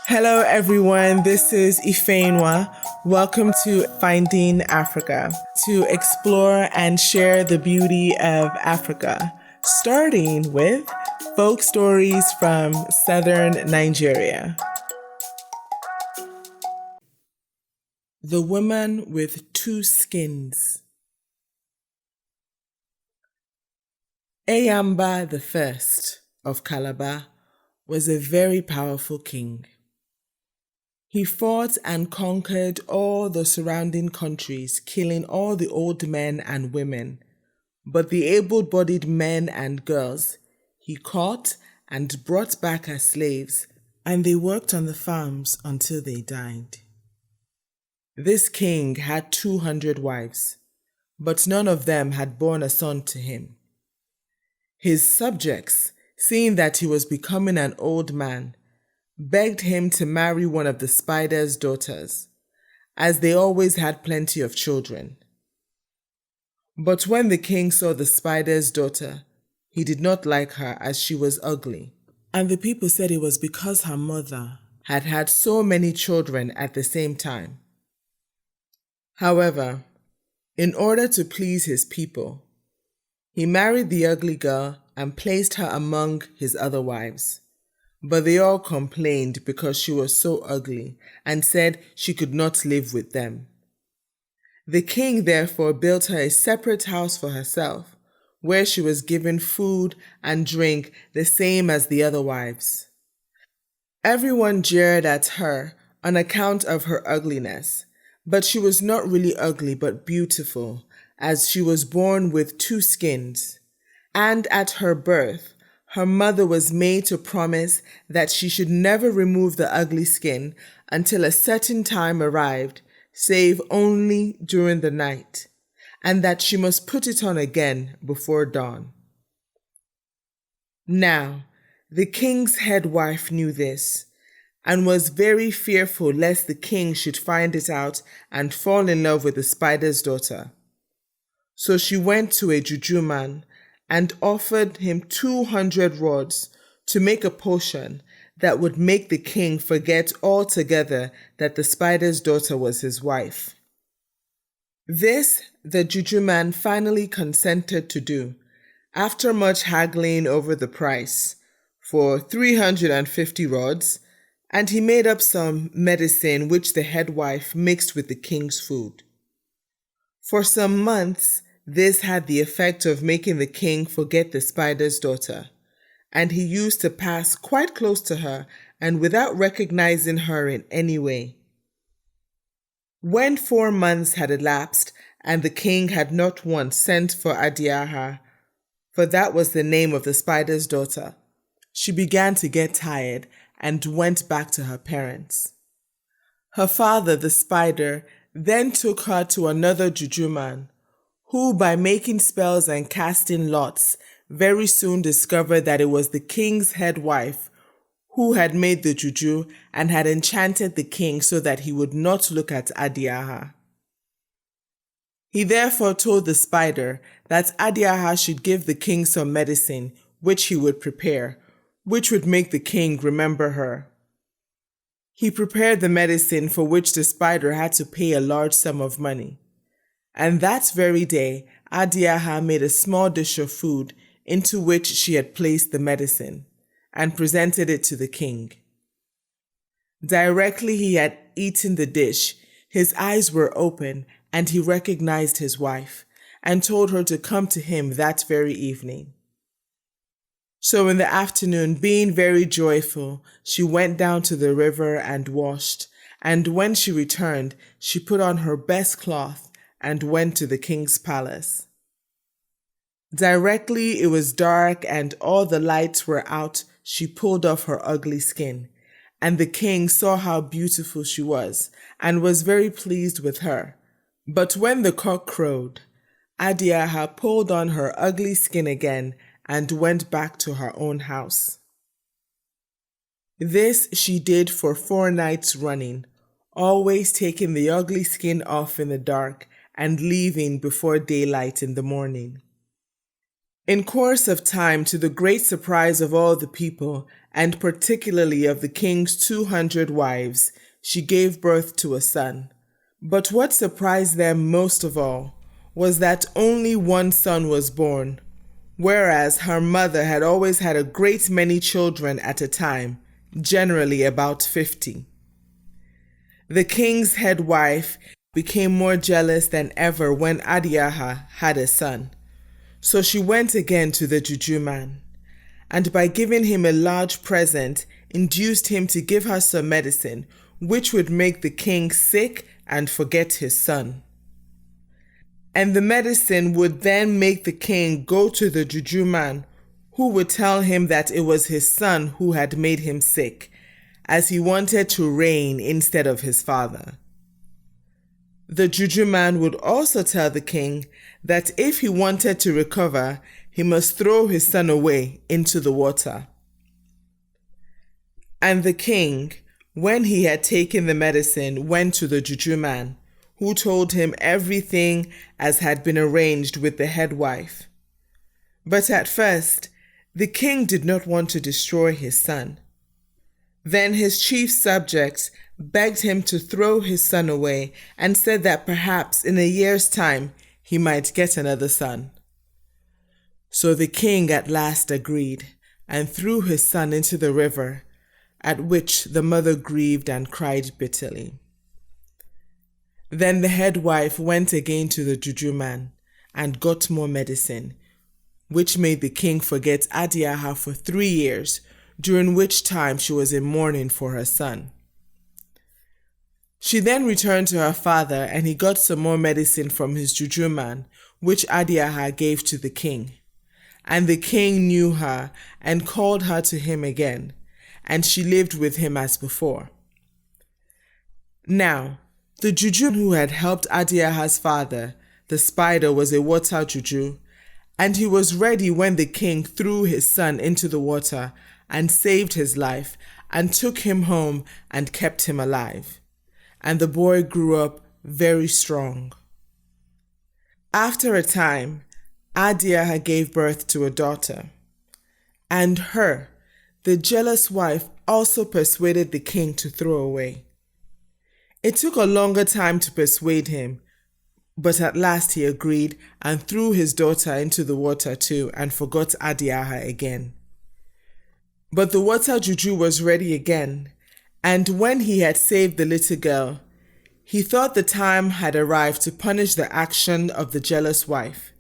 Hello everyone, this is Ifeyinwa. Welcome to Finding Africa, to explore and share the beauty of Africa, starting with folk stories from southern Nigeria. The Woman with Two Skins. Eyamba I of Calabar was a very powerful king. He fought and conquered all the surrounding countries, killing all the old men and women. But the able-bodied men and girls he caught and brought back as slaves, and they worked on the farms until they died. This king had 200 wives, but none of them had borne a son to him. His subjects, seeing that he was becoming an old man, begged him to marry one of the spider's daughters, as they always had plenty of children. But when the king saw the spider's daughter, he did not like her as she was ugly. And the people said it was because her mother had had so many children at the same time. However, in order to please his people, he married the ugly girl and placed her among his other wives. But they all complained because she was so ugly and said she could not live with them. The king therefore built her a separate house for herself, where she was given food and drink the same as the other wives. Everyone jeered at her on account of her ugliness, but she was not really ugly but beautiful, as she was born with two skins. And at her birth, her mother was made to promise that she should never remove the ugly skin until a certain time arrived, save only during the night, and that she must put it on again before dawn. Now, the king's head wife knew this, and was very fearful lest the king should find it out and fall in love with the spider's daughter. So she went to a juju man and offered him 200 rods to make a potion that would make the king forget altogether that the spider's daughter was his wife. This the juju man finally consented to do, after much haggling over the price, for 350 rods, and he made up some medicine which the head wife mixed with the king's food. For some months, this had the effect of making the king forget the spider's daughter, and he used to pass quite close to her and without recognizing her in any way. When 4 months had elapsed and the king had not once sent for Adiaha, for that was the name of the spider's daughter, she began to get tired and went back to her parents. Her father, the spider, then took her to another juju man, who, by making spells and casting lots, very soon discovered that it was the king's head wife who had made the juju and had enchanted the king so that he would not look at Adiaha. He therefore told the spider that Adiaha should give the king some medicine which he would prepare, which would make the king remember her. He prepared the medicine for which the spider had to pay a large sum of money. And that very day, Adiaha made a small dish of food into which she had placed the medicine, and presented it to the king. Directly he had eaten the dish, his eyes were open, and he recognized his wife, and told her to come to him that very evening. So in the afternoon, being very joyful, she went down to the river and washed, and when she returned, she put on her best cloth and went to the king's palace. Directly it was dark and all the lights were out, she pulled off her ugly skin, and the king saw how beautiful she was, and was very pleased with her. But when the cock crowed, Adiaha pulled on her ugly skin again and went back to her own house. This she did for 4 nights running, always taking the ugly skin off in the dark and leaving before daylight in the morning. In course of time, to the great surprise of all the people, and particularly of the king's 200 wives, she gave birth to a son. But what surprised them most of all was that only one son was born, whereas her mother had always had a great many children at a time, generally about 50. The king's head wife became more jealous than ever when Adiaha had a son. So she went again to the juju man, and by giving him a large present, induced him to give her some medicine, which would make the king sick and forget his son. And the medicine would then make the king go to the juju man, who would tell him that it was his son who had made him sick, as he wanted to reign instead of his father. The juju man would also tell the king that if he wanted to recover, he must throw his son away into the water. And the king, when he had taken the medicine, went to the juju man, who told him everything as had been arranged with the head wife. But at first, the king did not want to destroy his son. Then his chief subjects begged him to throw his son away and said that perhaps in a year's time he might get another son. So the king at last agreed and threw his son into the river, at which the mother grieved and cried bitterly. Then the head wife went again to the juju man and got more medicine, which made the king forget Adiaha for 3 years, during which time she was in mourning for her son. She then returned to her father, and he got some more medicine from his juju man, which Adiaha gave to the king. And the king knew her and called her to him again, and she lived with him as before. Now, the juju who had helped Adiaha's father, the spider, was a water juju, and he was ready when the king threw his son into the water and saved his life and took him home and kept him alive. And the boy grew up very strong. After a time, Adiaha gave birth to a daughter, and her, the jealous wife, also persuaded the king to throw away. It took a longer time to persuade him, but at last he agreed and threw his daughter into the water too and forgot Adiaha again. But the water juju was ready again, and when he had saved the little girl, he thought the time had arrived to punish the action of the jealous wife.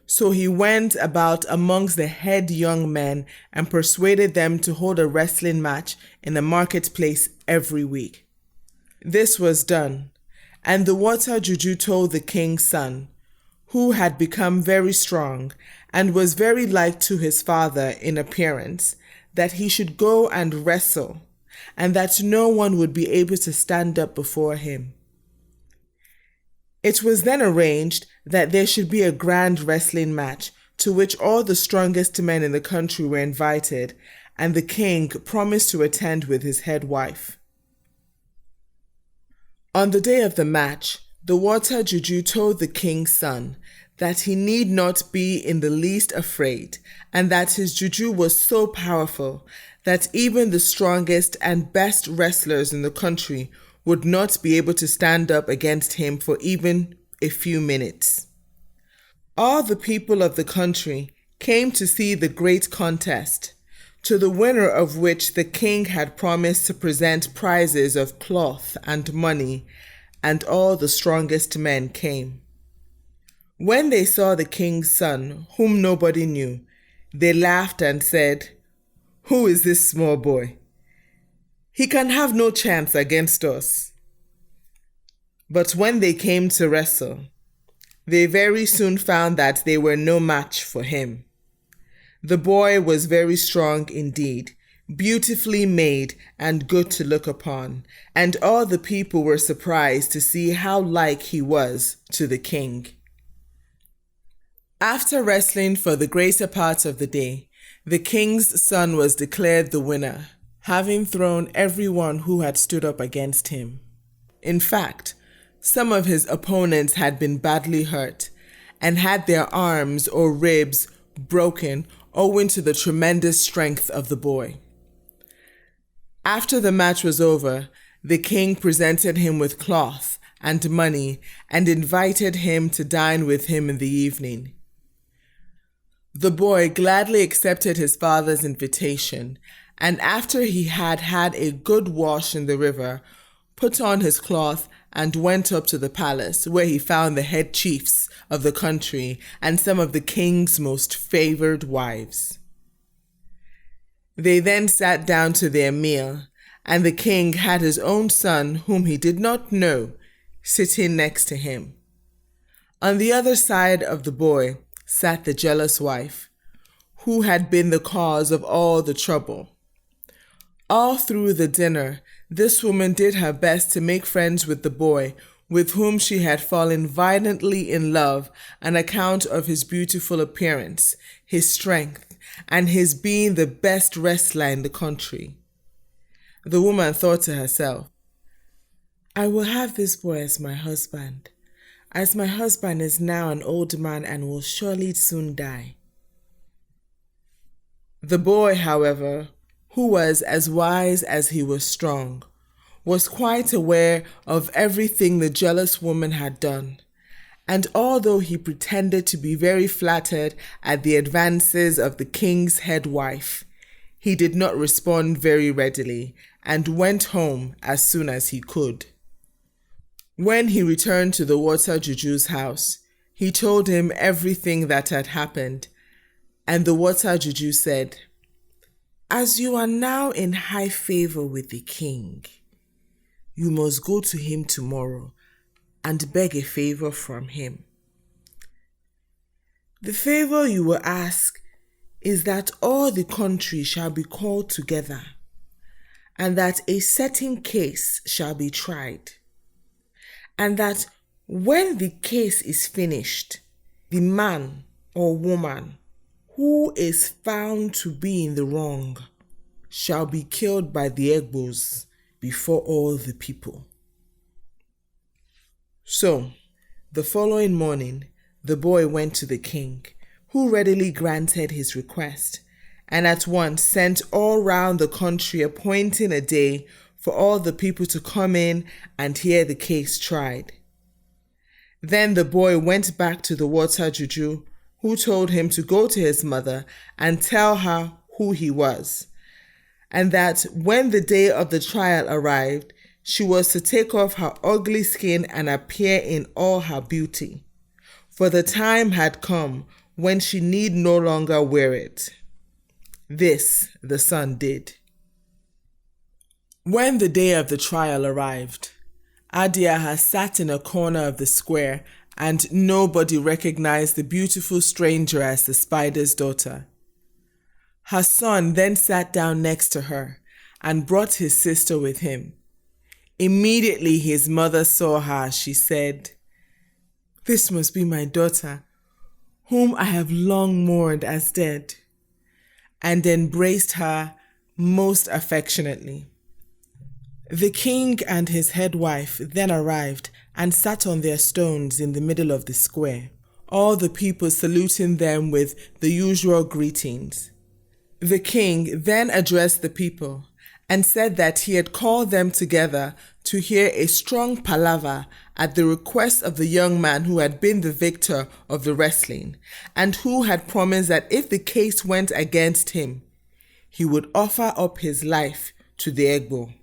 So he went about amongst the head young men and persuaded them to hold a wrestling match in the marketplace every week. This was done, and the water juju told the king's son, who had become very strong and was very like to his father in appearance, that he should go and wrestle, and that no one would be able to stand up before him. It was then arranged that there should be a grand wrestling match, to which all the strongest men in the country were invited, and the king promised to attend with his head wife. On the day of the match, the water juju told the king's son that he need not be in the least afraid, and that his juju was so powerful that even the strongest and best wrestlers in the country would not be able to stand up against him for even a few minutes. All the people of the country came to see the great contest, to the winner of which the king had promised to present prizes of cloth and money, and all the strongest men came. When they saw the king's son, whom nobody knew, they laughed and said, "Who is this small boy? He can have no chance against us." But when they came to wrestle, they very soon found that they were no match for him. The boy was very strong indeed, beautifully made and good to look upon, and all the people were surprised to see how like he was to the king. After wrestling for the greater part of the day, the king's son was declared the winner, having thrown everyone who had stood up against him. In fact, some of his opponents had been badly hurt and had their arms or ribs broken owing to the tremendous strength of the boy. After the match was over, the king presented him with cloth and money and invited him to dine with him in the evening. The boy gladly accepted his father's invitation, and after he had had a good wash in the river, put on his cloth and went up to the palace, where he found the head chiefs of the country and some of the king's most favored wives. They then sat down to their meal, and the king had his own son, whom he did not know, sitting next to him. On the other side of the boy sat the jealous wife, who had been the cause of all the trouble. All through the dinner, this woman did her best to make friends with the boy, with whom she had fallen violently in love on account of his beautiful appearance, his strength, and his being the best wrestler in the country. The woman thought to herself, "I will have this boy as my husband is now an old man and will surely soon die." The boy, however, who was as wise as he was strong, was quite aware of everything the jealous woman had done, and although he pretended to be very flattered at the advances of the king's head wife, he did not respond very readily and went home as soon as he could. When he returned to the water juju's house, he told him everything that had happened, and the water juju said, "As you are now in high favor with the king, you must go to him tomorrow and beg a favor from him. The favor you will ask is that all the country shall be called together, and that a certain case shall be tried, and that when the case is finished, the man or woman who is found to be in the wrong shall be killed by the Egbos before all the people." So, the following morning, the boy went to the king, who readily granted his request, and at once sent all round the country appointing a day for all the people to come in and hear the case tried. Then the boy went back to the water juju, who told him to go to his mother and tell her who he was, and that when the day of the trial arrived, she was to take off her ugly skin and appear in all her beauty, for the time had come when she need no longer wear it. This the son did. When the day of the trial arrived, Adiaha sat in a corner of the square, and nobody recognized the beautiful stranger as the spider's daughter. Her son then sat down next to her and brought his sister with him. Immediately his mother saw her, she said, "This must be my daughter, whom I have long mourned as dead," and embraced her most affectionately. The king and his head wife then arrived and sat on their stones in the middle of the square, all the people saluting them with the usual greetings. The king then addressed the people and said that he had called them together to hear a strong palaver at the request of the young man who had been the victor of the wrestling, and who had promised that if the case went against him, he would offer up his life to the Egbo.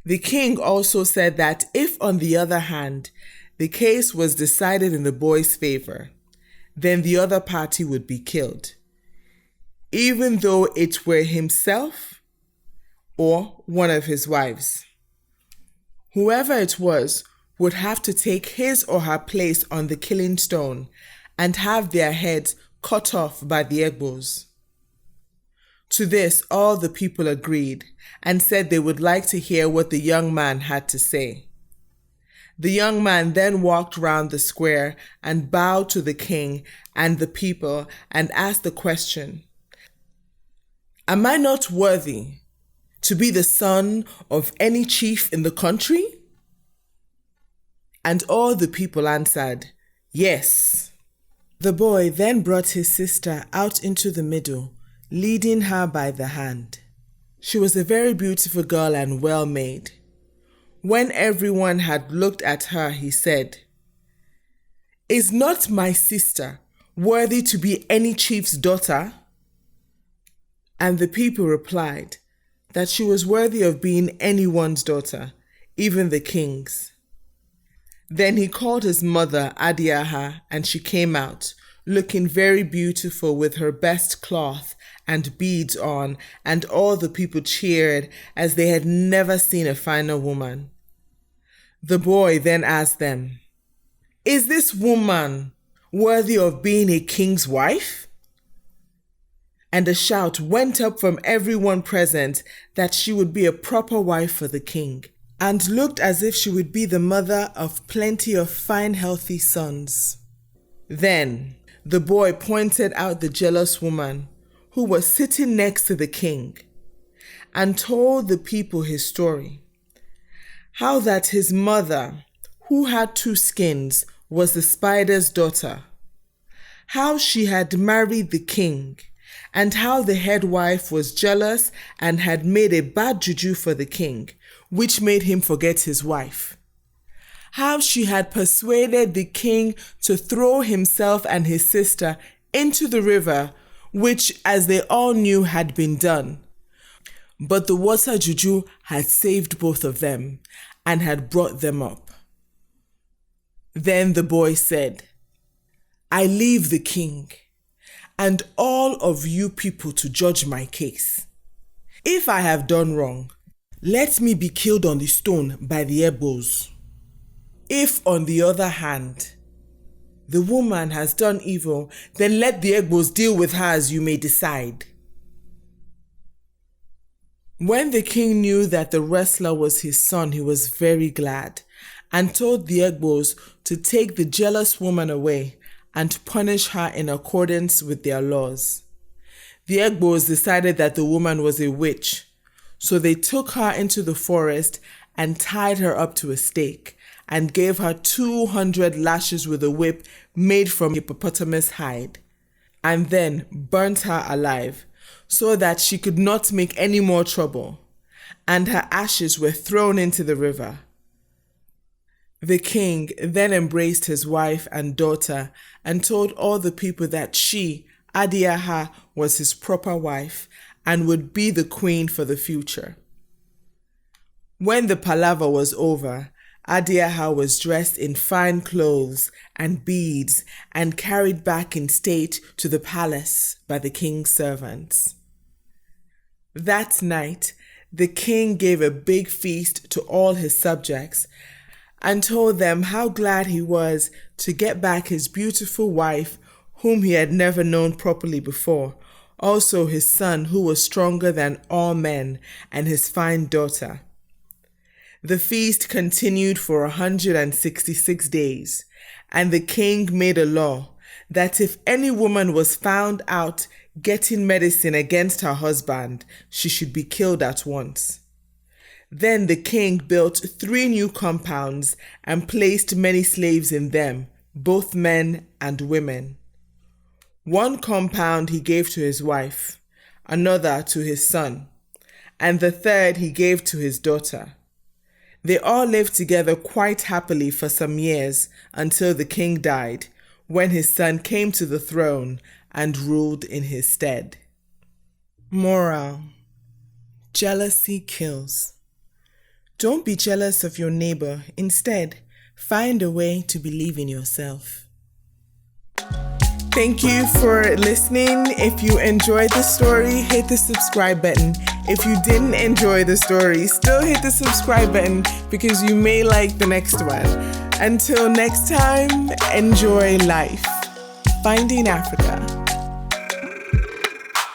The king also said that if, on the other hand, the case was decided in the boy's favor, then the other party would be killed, even though it were himself or one of his wives. Whoever it was would have to take his or her place on the killing stone and have their heads cut off by the Egbos. To this, all the people agreed and said they would like to hear what the young man had to say. The young man then walked round the square and bowed to the king and the people and asked the question, "Am I not worthy to be the son of any chief in the country?" And all the people answered, "Yes." The boy then brought his sister out into the middle, leading her by the hand. She was a very beautiful girl and well made. When everyone had looked at her, he said, "Is not my sister worthy to be any chief's daughter?" And the people replied that she was worthy of being anyone's daughter, even the king's. Then he called his mother Adiaha, and she came out, looking very beautiful with her best cloth and beads on, and all the people cheered as they had never seen a finer woman. The boy then asked them, "Is this woman worthy of being a king's wife?" And a shout went up from everyone present that she would be a proper wife for the king, and looked as if she would be the mother of plenty of fine, healthy sons. Then the boy pointed out the jealous woman who was sitting next to the king, and told the people his story, how that his mother, who had 2 skins, was the spider's daughter, how she had married the king, and how the head wife was jealous and had made a bad juju for the king, which made him forget his wife. How she had persuaded the king to throw himself and his sister into the river, which, as they all knew, had been done. But the water juju had saved both of them and had brought them up. Then the boy said, "I leave the king and all of you people to judge my case. If I have done wrong, let me be killed on the stone by the Egbos. If, on the other hand, the woman has done evil, then let the Egbos deal with her as you may decide." When the king knew that the wrestler was his son, he was very glad, and told the Egbos to take the jealous woman away and punish her in accordance with their laws. The Egbos decided that the woman was a witch, so they took her into the forest and tied her up to a stake, and gave her 200 lashes with a whip made from hippopotamus hide, and then burnt her alive, so that she could not make any more trouble, and her ashes were thrown into the river. The king then embraced his wife and daughter and told all the people that she, Adiaha, was his proper wife and would be the queen for the future. When the palaver was over, Adiaha was dressed in fine clothes and beads and carried back in state to the palace by the king's servants. That night, the king gave a big feast to all his subjects and told them how glad he was to get back his beautiful wife, whom he had never known properly before, also his son, who was stronger than all men, and his fine daughter. The feast continued for 166 days, and the king made a law that if any woman was found out getting medicine against her husband, she should be killed at once. Then the king built 3 new compounds and placed many slaves in them, both men and women. 1 compound he gave to his wife, another to his son, and the 3rd he gave to his daughter. They all lived together quite happily for some years until the king died, when his son came to the throne and ruled in his stead. Moral: jealousy kills. Don't be jealous of your neighbor. Instead, find a way to believe in yourself. Thank you for listening. If you enjoyed the story, hit the subscribe button. If you didn't enjoy the story, still hit the subscribe button because you may like the next one. Until next time, enjoy life. Finding Africa.